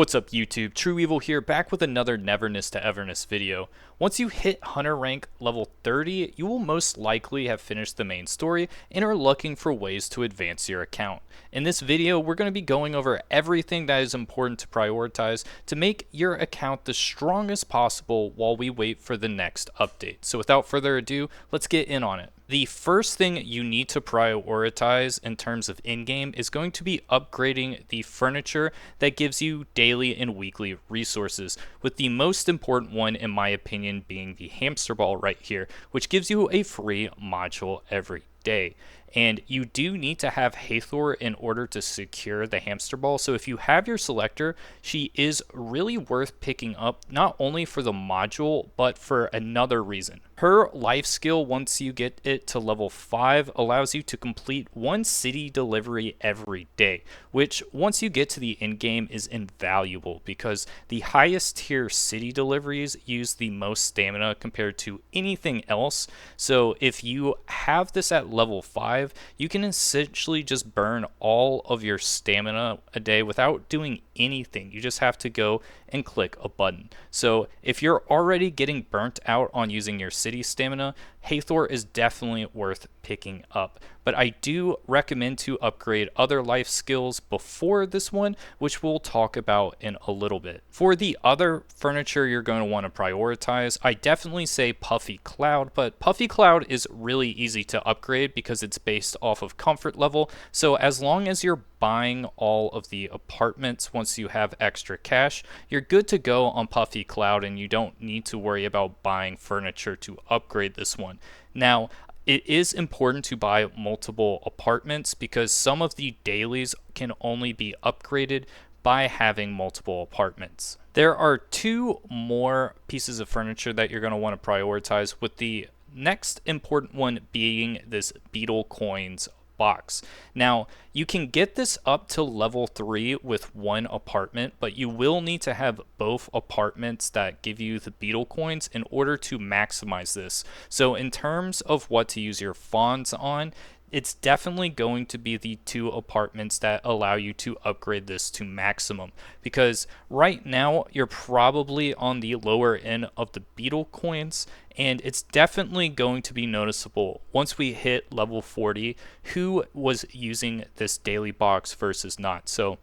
What's up YouTube, trueeevil here, back with another Neverness to Everness video. Once you hit Hunter rank level 30, you will most likely have finished the main story and are looking for ways to advance your account. In this video, we're going to be going over everything that is important to prioritize to make your account the strongest possible while we wait for the next update. So without further ado, let's get in on it. The first thing you need to prioritize in terms of in-game is going to be upgrading the furniture that gives you daily and weekly resources, with the most important one in my opinion being the hamster ball right here, which gives you a free module every day. And you do need to have Hathor in order to secure the hamster ball. So if you have your selector, she is really worth picking up, not only for the module, but for another reason. Her life skill, once you get it to level 5, allows you to complete one city delivery every day, which once you get to the end game is invaluable because the highest tier city deliveries use the most stamina compared to anything else. So if you have this at level 5, you can essentially just burn all of your stamina a day without doing anything. You just have to go and click a button. So if you're already getting burnt out on using your city stamina, Hathor is definitely worth picking up. But I do recommend to upgrade other life skills before this one, which we'll talk about in a little bit. For the other furniture you're going to want to prioritize, I definitely say Puffy Cloud, but Puffy Cloud is really easy to upgrade because it's based off of comfort level. So as long as you're buying all of the apartments once you have extra cash, you're good to go on Puffy Cloud and you don't need to worry about buying furniture to upgrade this one. Now, it is important to buy multiple apartments because some of the dailies can only be upgraded by having multiple apartments. There are two more pieces of furniture that you're going to want to prioritize, with the next important one being this beetle coins box. Now, you can get this up to level 3 with one apartment, but you will need to have both apartments that give you the beetle coins in order to maximize this. So in terms of what to use your fawns on, it's definitely going to be the two apartments that allow you to upgrade this to maximum, because right now you're probably on the lower end of the beetle coins, and it's definitely going to be noticeable once we hit level 40 who was using this daily box versus not. So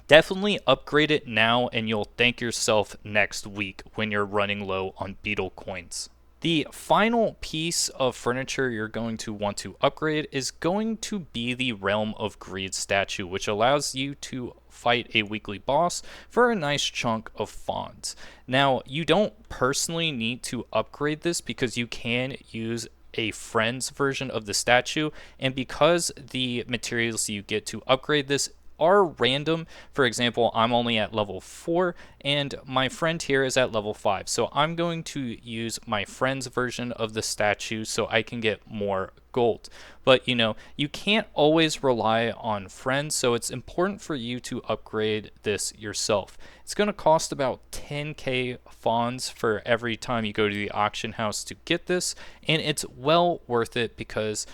definitely upgrade it now and you'll thank yourself next week when you're running low on beetle coins. The final piece of furniture you're going to want to upgrade is going to be the Realm of Greed statue, which allows you to fight a weekly boss for a nice chunk of fawns. Now, you don't personally need to upgrade this because you can use a friend's version of the statue, and because the materials you get to upgrade this are random. For example, I'm only at level 4 and my friend here is at level 5. So I'm going to use my friend's version of the statue so I can get more gold. But you can't always rely on friends, so it's important for you to upgrade this yourself. It's going to cost about 10k fawns for every time you go to the auction house to get this, and it's well worth it because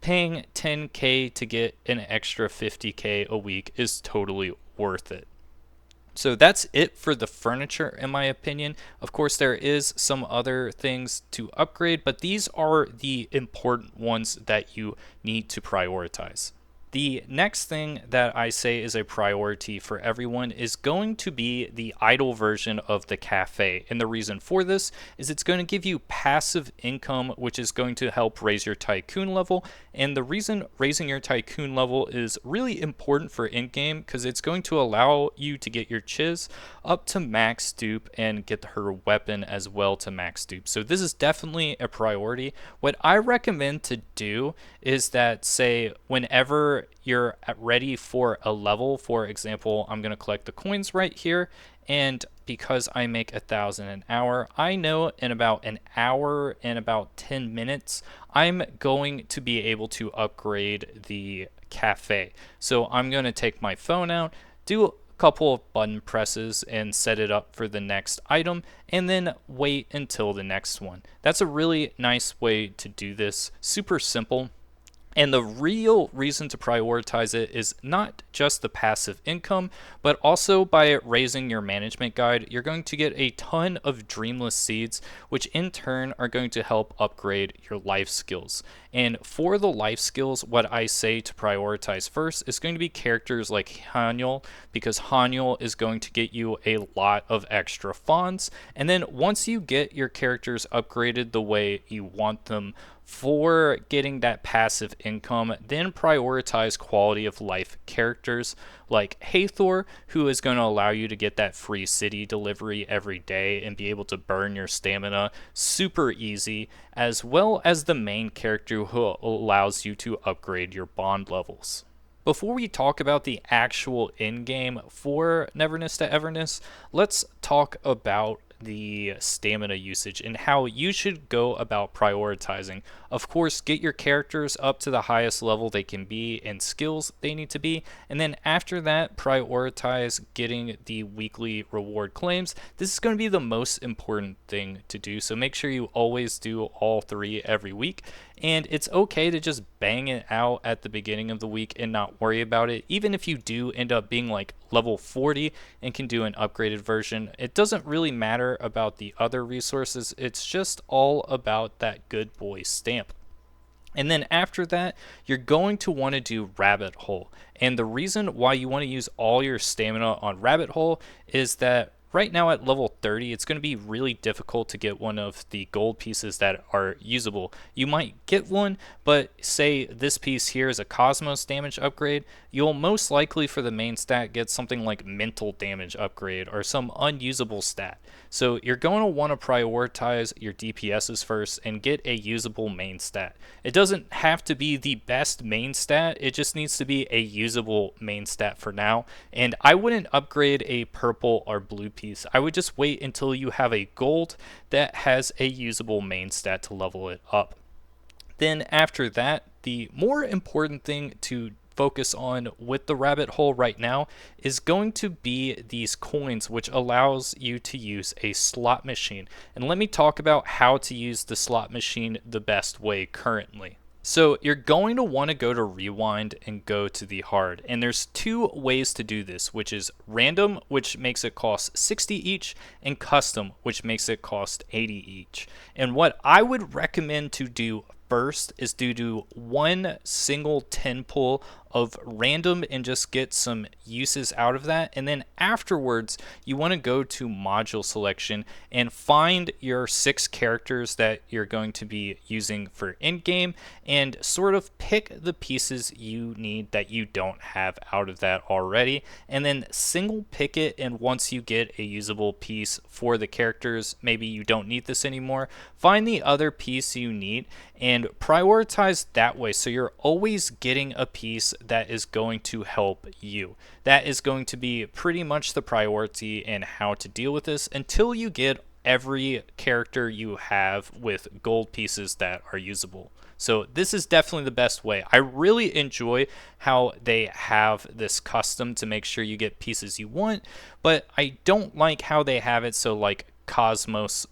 paying 10k to get an extra 50k a week is totally worth it. So that's it for the furniture in my opinion. Of course, there is some other things to upgrade, but these are the important ones that you need to prioritize. The next thing that I say is a priority for everyone is going to be the idle version of the cafe. And the reason for this is it's going to give you passive income, which is going to help raise your tycoon level. And the reason raising your tycoon level is really important for in-game because it's going to allow you to get your chiz up to max dupe and get her weapon as well to max dupe. So this is definitely a priority. What I recommend to do is that, say, whenever you're ready for a level, for example, I'm going to collect the coins right here, and because I make 1,000 an hour, I know in about an hour and about 10 minutes I'm going to be able to upgrade the cafe. So I'm going to take my phone out, do a couple of button presses and set it up for the next item, and then wait until the next one. That's a really nice way to do this. Super simple. And the real reason to prioritize it is not just the passive income, but also by raising your management guide, you're going to get a ton of dreamless seeds, which in turn are going to help upgrade your life skills. And for the life skills, what I say to prioritize first is going to be characters like Hanyul, because Hanyul is going to get you a lot of extra fonts. And then once you get your characters upgraded the way you want them, for getting that passive income, then prioritize quality of life characters like Hathor, who is going to allow you to get that free city delivery every day and be able to burn your stamina super easy, as well as the main character who allows you to upgrade your bond levels. Before we talk about the actual end game for Neverness to Everness, let's talk about the stamina usage and how you should go about prioritizing. Of course, get your characters up to the highest level they can be and skills they need to be, and then after that, prioritize getting the weekly reward claims. This is going to be the most important thing to do, so make sure you always do all three every week. And it's okay to just bang it out at the beginning of the week and not worry about it. Even if you do end up being like level 40 and can do an upgraded version, it doesn't really matter about the other resources. It's just all about that good boy stamp. And then after that, you're going to want to do Rabbit Hole. And the reason why you want to use all your stamina on Rabbit Hole is that right now at level 30, it's going to be really difficult to get one of the gold pieces that are usable. You might get one, but say this piece here is a Cosmos damage upgrade, you'll most likely for the main stat get something like mental damage upgrade or some unusable stat. So you're going to want to prioritize your DPSs first and get a usable main stat. It doesn't have to be the best main stat, it just needs to be a usable main stat for now. And I wouldn't upgrade a purple or blue piece. I would just wait until you have a gold that has a usable main stat to level it up. Then after that, the more important thing to focus on with the rabbit hole right now is going to be these coins, which allows you to use a slot machine. And let me talk about how to use the slot machine the best way currently. So you're going to want to go to rewind and go to the hard. And there's two ways to do this, which is random, which makes it cost 60 each, and custom, which makes it cost 80 each. And what I would recommend to do first is to do one single 10 pull of random and just get some uses out of that. And then afterwards, you want to go to module selection and find your 6 characters that you're going to be using for endgame and sort of pick the pieces you need that you don't have out of that already. And then single pick it, and once you get a usable piece for the characters, maybe you don't need this anymore, find the other piece you need and prioritize that way, so you're always getting a piece that is going to help you. That is going to be pretty much the priority in how to deal with this until you get every character you have with gold pieces that are usable. So this is definitely the best way. I really enjoy how they have this custom to make sure you get pieces you want, but I don't like how they have it so like Cosmos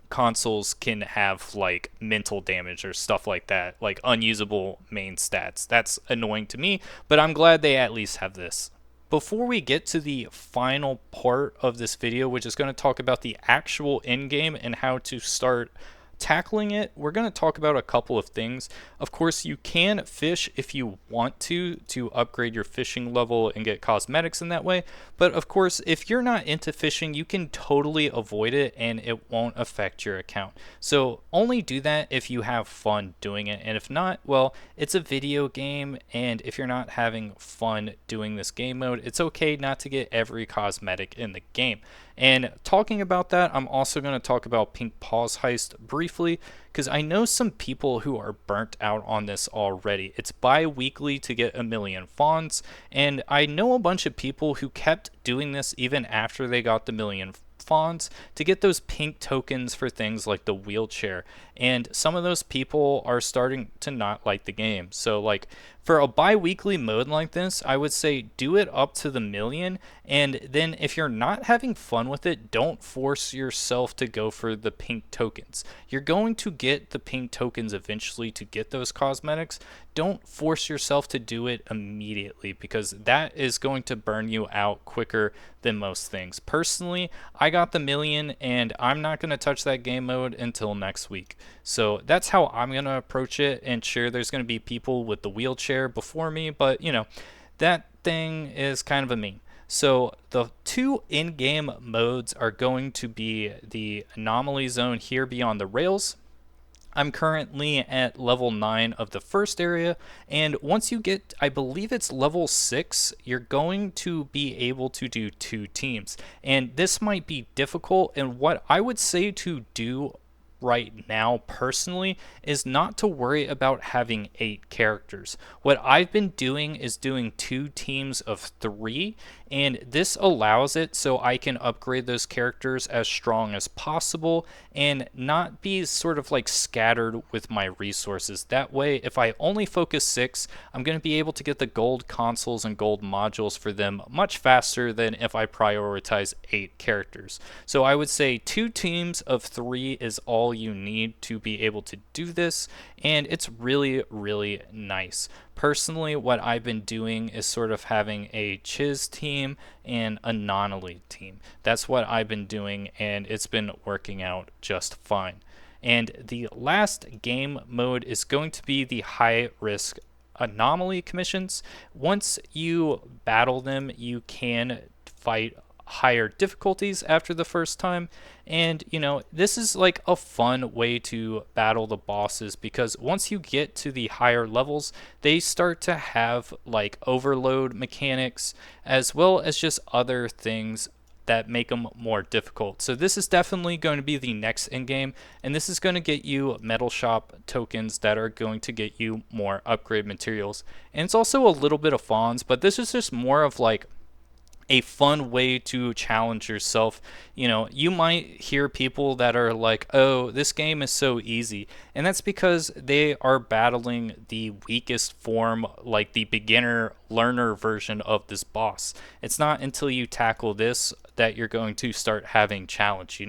consoles can have like mental damage or stuff like that, like unusable main stats. That's annoying to me, but I'm glad they at least have this. Before we get to the final part of this video, which is going to talk about the actual end game and how to start tackling it, we're going to talk about a couple of things. Of course, you can fish if you want to upgrade your fishing level and get cosmetics in that way. But of course, if you're not into fishing, you can totally avoid it and it won't affect your account. So only do that if you have fun doing it. And if not, well, it's a video game. And if you're not having fun doing this game mode, it's okay not to get every cosmetic in the game. And talking about that, I'm also going to talk about Pink Paws Heist briefly, because I know some people who are burnt out on this already. It's bi-weekly to get 1,000,000 fawns, and I know a bunch of people who kept doing this even after they got the 1,000,000 fawns to get those pink tokens for things like the wheelchair. And some of those people are starting to not like the game. So like For a bi-weekly mode like this, I would say do it up to the million, and then if you're not having fun with it, don't force yourself to go for the pink tokens. You're going to get the pink tokens eventually to get those cosmetics. Don't force yourself to do it immediately, because that is going to burn you out quicker than most things. Personally, I got the million and I'm not going to touch that game mode until next week. So that's how I'm going to approach it. And sure, there's going to be people with the wheelchair before me, but that thing is kind of a meme. So the two in-game modes are going to be the anomaly zone here beyond the rails. I'm currently at level 9 of the first area, and once you get, I believe it's level 6, you're going to be able to do 2 teams. And this might be difficult, and what I would say to do right now personally is not to worry about having 8 characters. What I've been doing is doing 2 teams of 3, and this allows it so I can upgrade those characters as strong as possible and not be sort of like scattered with my resources. That way, if I only focus 6, I'm going to be able to get the gold consoles and gold modules for them much faster than if I prioritize 8 characters. So I would say 2 teams of 3 is all you need to be able to do this, and it's really, really nice. Personally, what I've been doing is sort of having a Chiz team and a non-elite team. That's what I've been doing, and it's been working out just fine. And the last game mode is going to be the high risk anomaly commissions. Once you battle them, you can fight higher difficulties after the first time, and this is like a fun way to battle the bosses, because once you get to the higher levels, they start to have like overload mechanics as well as just other things that make them more difficult. So this is definitely going to be the next end game, and this is going to get you metal shop tokens that are going to get you more upgrade materials, and it's also a little bit of fawns, but this is just more of like a fun way to challenge yourself. You might hear people that are like, oh, this game is so easy, and that's because they are battling the weakest form, like the beginner learner version of this boss. It's not until you tackle this that you're going to start having challenge.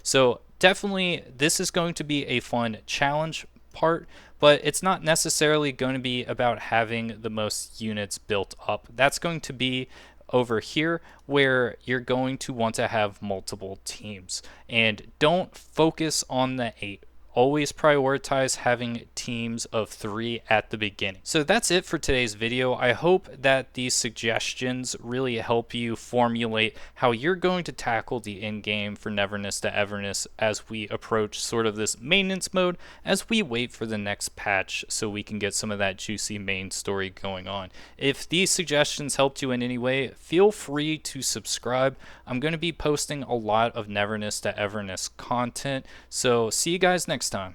So definitely this is going to be a fun challenge part, but it's not necessarily going to be about having the most units built up. That's going to be over here, where you're going to want to have multiple teams, and don't focus on the 8. Always prioritize having teams of 3 at the beginning. So that's it for today's video. I hope that these suggestions really help you formulate how you're going to tackle the end game for Neverness to Everness as we approach sort of this maintenance mode, as we wait for the next patch so we can get some of that juicy main story going on. If these suggestions helped you in any way, feel free to subscribe. I'm going to be posting a lot of Neverness to Everness content, so see you guys next time.